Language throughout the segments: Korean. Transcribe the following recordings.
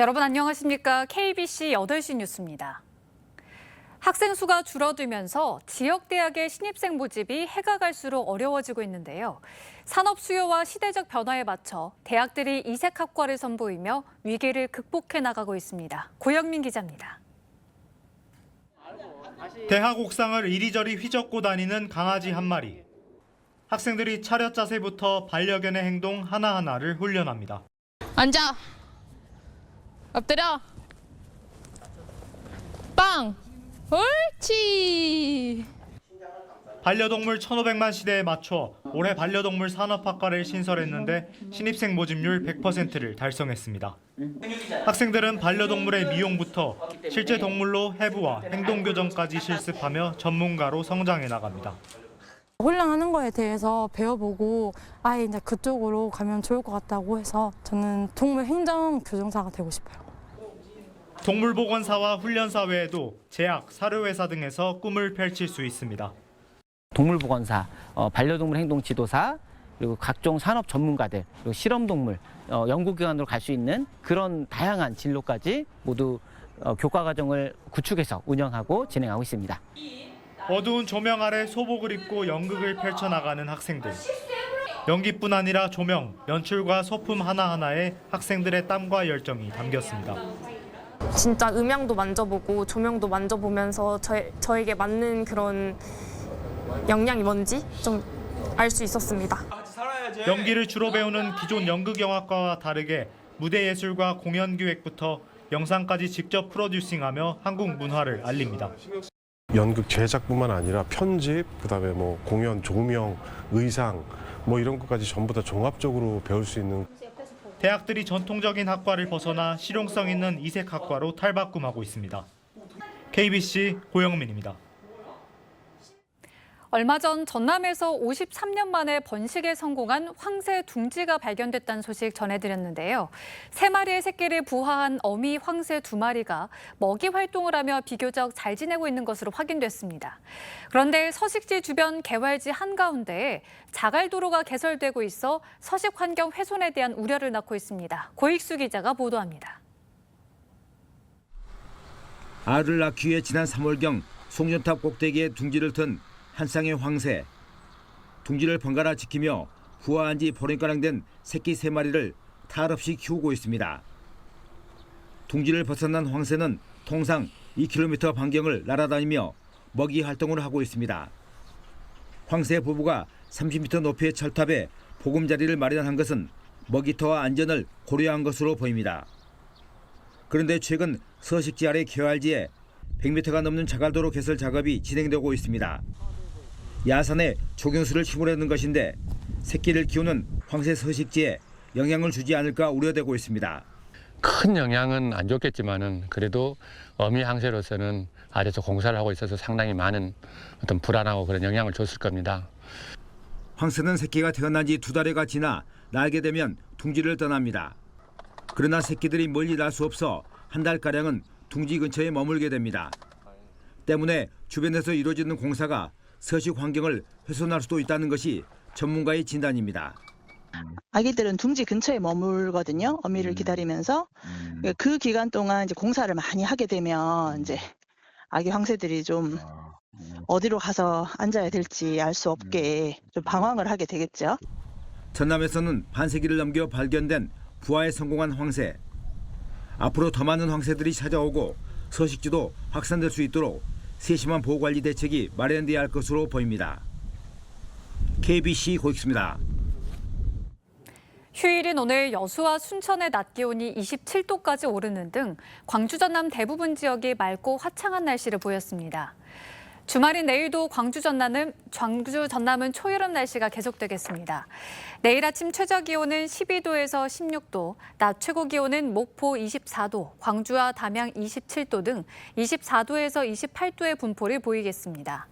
여러분 안녕하십니까? KBC 8시 뉴스입니다. 학생 수가 줄어들면서 지역대학의 신입생 모집이 해가 갈수록 어려워지고 있는데요. 산업 수요와 시대적 변화에 맞춰 대학들이 이색학과를 선보이며 위기를 극복해 나가고 있습니다. 고영민 기자입니다. 대학 옥상을 이리저리 휘젓고 다니는 강아지 한 마리. 학생들이 차렷 자세부터 반려견의 행동 하나하나를 훈련합니다. 앉아. 엎드려. 빵. 옳지. 반려동물 1,500만 시대에 맞춰 올해 반려동물 산업학과를 신설했는데 신입생 모집률 100%를 달성했습니다. 학생들은 반려동물의 미용부터 실제 동물로 해부와 행동교정까지 실습하며 전문가로 성장해 나갑니다. 훈련하는 거에 대해서 배워보고 아예 이제 그쪽으로 가면 좋을 것 같다고 해서 저는 동물 행정 교정사가 되고 싶어요. 동물보건사와 훈련사 외에도 제약, 사료회사 등에서 꿈을 펼칠 수 있습니다. 동물보건사, 반려동물 행동지도사, 그리고 각종 산업 전문가들, 그리고 실험동물, 연구기관으로 갈 수 있는 그런 다양한 진로까지 모두 교과과정을 구축해서 운영하고 진행하고 있습니다. 어두운 조명 아래 소복을 입고 연극을 펼쳐나가는 학생들. 연기뿐 아니라 조명, 연출과 소품 하나하나에 학생들의 땀과 열정이 담겼습니다. 진짜 음향도 만져보고 조명도 만져보면서 저에게 맞는 그런 역량이 뭔지 좀 알 수 있었습니다. 연기를 주로 배우는 기존 연극영화과와 다르게 무대 예술과 공연 기획부터 영상까지 직접 프로듀싱하며 한국 문화를 알립니다. 연극 제작뿐만 아니라 편집, 그다음에 공연, 조명, 의상 이런 것까지 전부 다 종합적으로 배울 수 있는. 대학들이 전통적인 학과를 벗어나 실용성 있는 이색학과로 탈바꿈하고 있습니다. KBC 고영민입니다. 얼마 전 전남에서 53년 만에 번식에 성공한 황새 둥지가 발견됐다는 소식 전해드렸는데요. 3마리의 새끼를 부화한 어미 황새 2마리가 먹이 활동을 하며 비교적 잘 지내고 있는 것으로 확인됐습니다. 그런데 서식지 주변 개활지 한가운데에 자갈도로가 개설되고 있어 서식 환경 훼손에 대한 우려를 낳고 있습니다. 고익수 기자가 보도합니다. 알을 낳기 위해 지난 3월경 송전탑 꼭대기에 둥지를 튼 한 쌍의 황새. 둥지를 번갈아 지키며 부화한 지 보름가량 된 새끼 3마리를 탈 없이 키우고 있습니다. 둥지를 벗어난 황새는 통상 2km 반경을 날아다니며 먹이 활동을 하고 있습니다. 황새 부부가 30m 높이의 철탑에 보금자리를 마련한 것은 먹이터와 안전을 고려한 것으로 보입니다. 그런데 최근 서식지 아래 개활지에 100m가 넘는 자갈도로 개설 작업이 진행되고 있습니다. 야산에 조경수를 심으려는 것인데 새끼를 키우는 황새 서식지에 영향을 주지 않을까 우려되고 있습니다. 큰 영향은 안 줬겠지만은 그래도 어미 황새로서는 아래에서 공사를 하고 있어서 상당히 많은 어떤 불안하고 그런 영향을 줬을 겁니다. 황새는 새끼가 태어난 지 2달여가 지나 날게 되면 둥지를 떠납니다. 그러나 새끼들이 멀리 날 수 없어 한 달가량은 둥지 근처에 머물게 됩니다. 때문에 주변에서 이루어지는 공사가 서식 환경을 훼손할 수도 있다는 것이 전문가의 진단입니다. 아기들은 둥지 근처에 머물거든요. 어미를 기다리면서 그 기간 동안 이제 공사를 많이 하게 되면 이제 아기 황새들이 좀 어디로 가서 앉아야 될지 알 수 없게 좀 방황을 하게 되겠죠. 전남에서는 반세기를 넘겨 발견된 부화에 성공한 황새. 앞으로 더 많은 황새들이 찾아오고 서식지도 확산될 수 있도록 세심한 보호관리 대책이 마련돼야 할 것으로 보입니다. KBC 고익수입니다. 휴일인 오늘 여수와 순천의 낮 기온이 27도까지 오르는 등 광주 전남 대부분 지역이 맑고 화창한 날씨를 보였습니다. 주말인 내일도 광주 전남은 초여름 날씨가 계속되겠습니다. 내일 아침 최저 기온은 12도에서 16도, 낮 최고 기온은 목포 24도, 광주와 담양 27도 등 24도에서 28도의 분포를 보이겠습니다.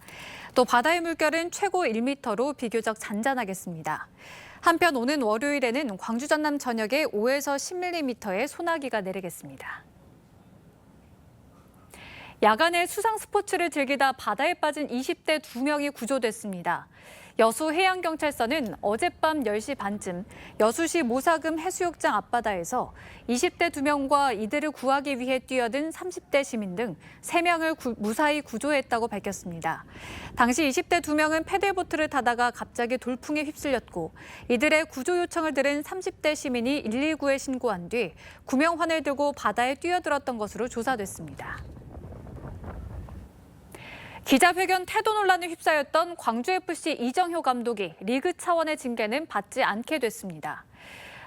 또 바다의 물결은 최고 1m로 비교적 잔잔하겠습니다. 한편 오는 월요일에는 광주 전남 전역에 5에서 10mm의 소나기가 내리겠습니다. 야간에 수상 스포츠를 즐기다 바다에 빠진 20대 2명이 구조됐습니다. 여수 해양경찰서는 어젯밤 10시 반쯤 여수시 모사금 해수욕장 앞바다에서 20대 2명과 이들을 구하기 위해 뛰어든 30대 시민 등 3명을 무사히 구조했다고 밝혔습니다. 당시 20대 2명은 패들보트를 타다가 갑자기 돌풍에 휩쓸렸고 이들의 구조 요청을 들은 30대 시민이 119에 신고한 뒤 구명환을 들고 바다에 뛰어들었던 것으로 조사됐습니다. 기자회견 태도 논란에 휩싸였던 광주FC 이정효 감독이 리그 차원의 징계는 받지 않게 됐습니다.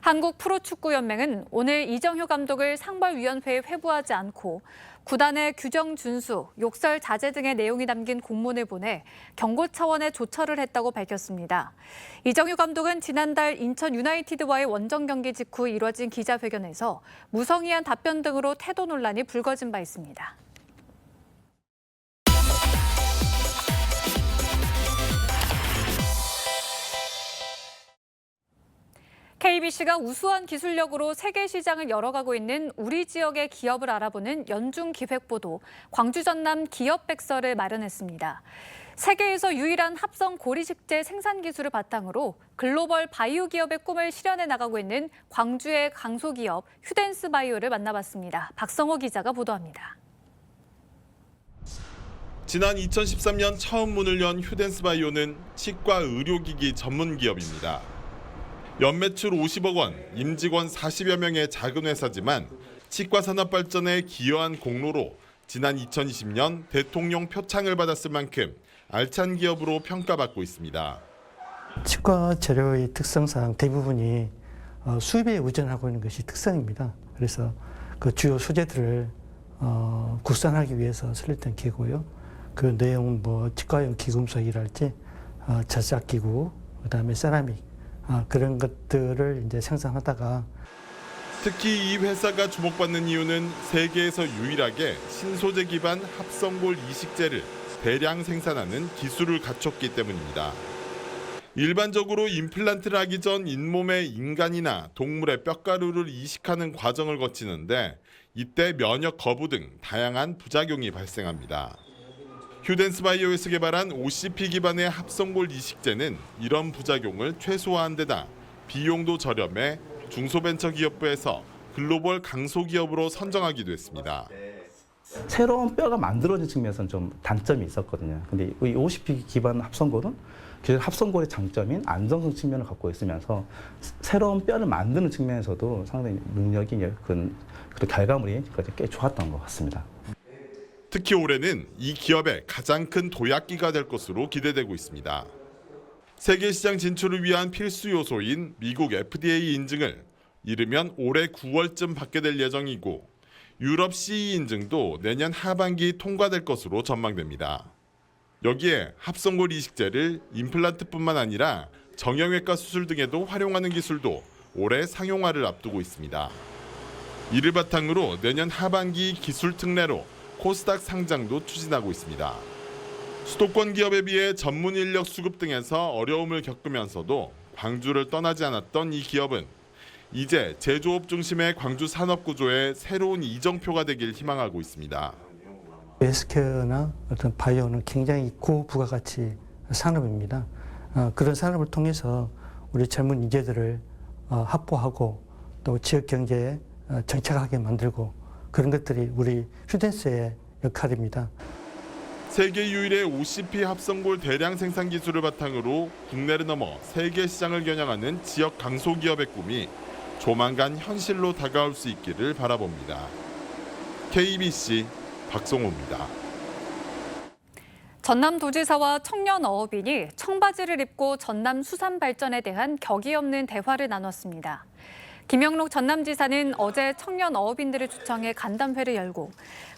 한국프로축구연맹은 오늘 이정효 감독을 상벌위원회에 회부하지 않고 구단의 규정 준수, 욕설 자제 등의 내용이 담긴 공문을 보내 경고 차원의 조처를 했다고 밝혔습니다. 이정효 감독은 지난달 인천 유나이티드와의 원정 경기 직후 이뤄진 기자회견에서 무성의한 답변 등으로 태도 논란이 불거진 바 있습니다. KBC가 우수한 기술력으로 세계 시장을 열어가고 있는 우리 지역의 기업을 알아보는 연중기획보도 광주 전남 기업백서를 마련했습니다. 세계에서 유일한 합성 고리식재 생산 기술을 바탕으로 글로벌 바이오 기업의 꿈을 실현해 나가고 있는 광주의 강소기업 휴덴스 바이오를 만나봤습니다. 박성호 기자가 보도합니다. 지난 2013년 처음 문을 연 휴덴스 바이오는 치과 의료기기 전문 기업입니다. 연매출 50억 원, 임직원 40여 명의 작은 회사지만 치과 산업 발전에 기여한 공로로 지난 2020년 대통령 표창을 받았을 만큼 알찬 기업으로 평가받고 있습니다. 치과 재료의 특성상 대부분이 수입에 의존하고 있는 것이 특성입니다. 그래서 그 주요 소재들을 국산하기 위해서 설립된 기구고요. 그 내용은 치과용 기금속이랄지 저작기구, 그다음에 세라믹 그런 것들을 이제 생산하다가 특히 이 회사가 주목받는 이유는 세계에서 유일하게 신소재 기반 합성골 이식제를 대량 생산하는 기술을 갖췄기 때문입니다. 일반적으로 임플란트를 하기 전 잇몸에 인간이나 동물의 뼈가루를 이식하는 과정을 거치는데 이때 면역 거부 등 다양한 부작용이 발생합니다. 휴덴스 바이오에서 개발한 OCP 기반의 합성골 이식제는 이런 부작용을 최소화한 데다 비용도 저렴해 중소벤처기업부에서 글로벌 강소기업으로 선정하기도 했습니다. 새로운 뼈가 만들어진 측면에서는 좀 단점이 있었거든요. 근데 이 OCP 기반 합성골은 합성골의 장점인 안정성 측면을 갖고 있으면서 새로운 뼈를 만드는 측면에서도 상당히 능력이 그런 결과물이 꽤 좋았던 것 같습니다. 특히 올해는 이 기업의 가장 큰 도약기가 될 것으로 기대되고 있습니다. 세계 시장 진출을 위한 필수 요소인 미국 FDA 인증을 이르면 올해 9월쯤 받게 될 예정이고 유럽 CE 인증도 내년 하반기 통과될 것으로 전망됩니다. 여기에 합성골 이식제를 임플란트뿐만 아니라 정형외과 수술 등에도 활용하는 기술도 올해 상용화를 앞두고 있습니다. 이를 바탕으로 내년 하반기 기술 특례로 코스닥 상장도 추진하고 있습니다. 수도권 기업에 비해 전문 인력 수급 등에서 어려움을 겪으면서도 광주를 떠나지 않았던 이 기업은 이제 제조업 중심의 광주 산업 구조의 새로운 이정표가 되길 희망하고 있습니다. 헬스케어나 어떤 바이오는 굉장히 고부가가치 산업입니다. 그런 산업을 통해서 우리 젊은 인재들을 확보하고 또 지역 경제에 정착하게 만들고 그런 것들이 우리 휴덴스의 역할입니다. 세계 유일의 OCP 합성골 대량 생산 기술을 바탕으로 국내를 넘어 세계 시장을 겨냥하는 지역 강소기업의 꿈이 조만간 현실로 다가올 수 있기를 바라봅니다. KBC 박성호입니다. 전남도지사와 청년어업인이 청바지를 입고 전남 수산 발전에 대한 격이 없는 대화를 나눴습니다. 김영록 전남지사는 어제 청년어업인들을 초청해 간담회를 열고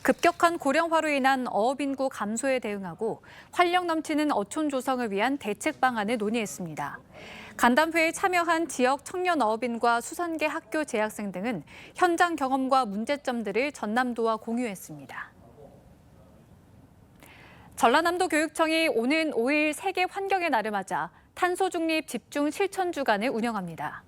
급격한 고령화로 인한 어업 인구 감소에 대응하고 활력 넘치는 어촌 조성을 위한 대책 방안을 논의했습니다. 간담회에 참여한 지역 청년어업인과 수산계 학교 재학생 등은 현장 경험과 문제점들을 전남도와 공유했습니다. 전라남도 교육청이 오는 5일 세계 환경의 날을 맞아 탄소 중립 집중 실천 주간을 운영합니다.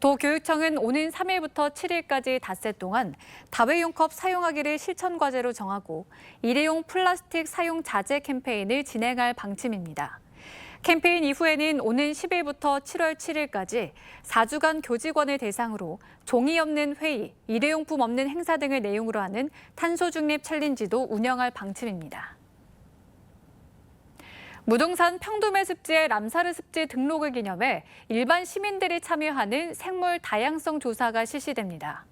도교육청은 오는 3일부터 7일까지 닷새 동안 다회용 컵 사용하기를 실천 과제로 정하고 일회용 플라스틱 사용 자제 캠페인을 진행할 방침입니다. 캠페인 이후에는 오는 10일부터 7월 7일까지 4주간 교직원을 대상으로 종이 없는 회의, 일회용품 없는 행사 등을 내용으로 하는 탄소 중립 챌린지도 운영할 방침입니다. 무등산 평두매 습지의 람사르 습지 등록을 기념해 일반 시민들이 참여하는 생물 다양성 조사가 실시됩니다.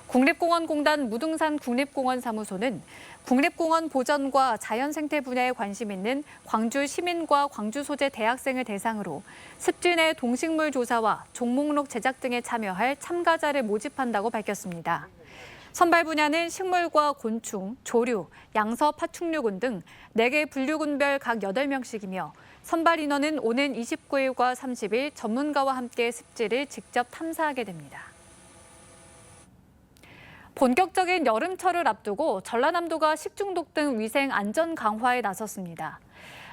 국립공원공단 무등산 국립공원사무소는 국립공원 보전과 자연생태 분야에 관심 있는 광주 시민과 광주 소재 대학생을 대상으로 습지 내 동식물 조사와 종목록 제작 등에 참여할 참가자를 모집한다고 밝혔습니다. 선발 분야는 식물과 곤충, 조류, 양서 파충류군 등 4개 분류군별 각 8명씩이며 선발 인원은 오는 29일과 30일 전문가와 함께 습지를 직접 탐사하게 됩니다. 본격적인 여름철을 앞두고 전라남도가 식중독 등 위생 안전 강화에 나섰습니다.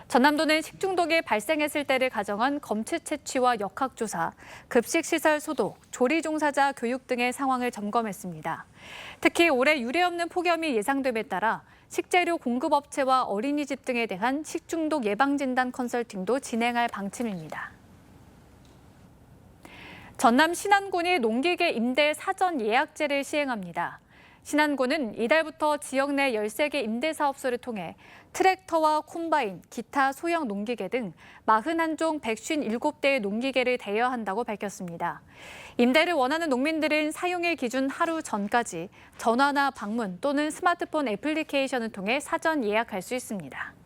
전남도는 식중독이 발생했을 때를 가정한 검체 채취와 역학조사, 급식시설 소독, 조리 종사자 교육 등의 상황을 점검했습니다. 특히 올해 유례없는 폭염이 예상됨에 따라 식재료 공급업체와 어린이집 등에 대한 식중독 예방진단 컨설팅도 진행할 방침입니다. 전남 신안군이 농기계 임대 사전 예약제를 시행합니다. 신안군은 이달부터 지역 내 13개 임대사업소를 통해 트랙터와 콤바인, 기타 소형 농기계 등 41종 157대의 농기계를 대여한다고 밝혔습니다. 임대를 원하는 농민들은 사용일 기준 하루 전까지 전화나 방문 또는 스마트폰 애플리케이션을 통해 사전 예약할 수 있습니다.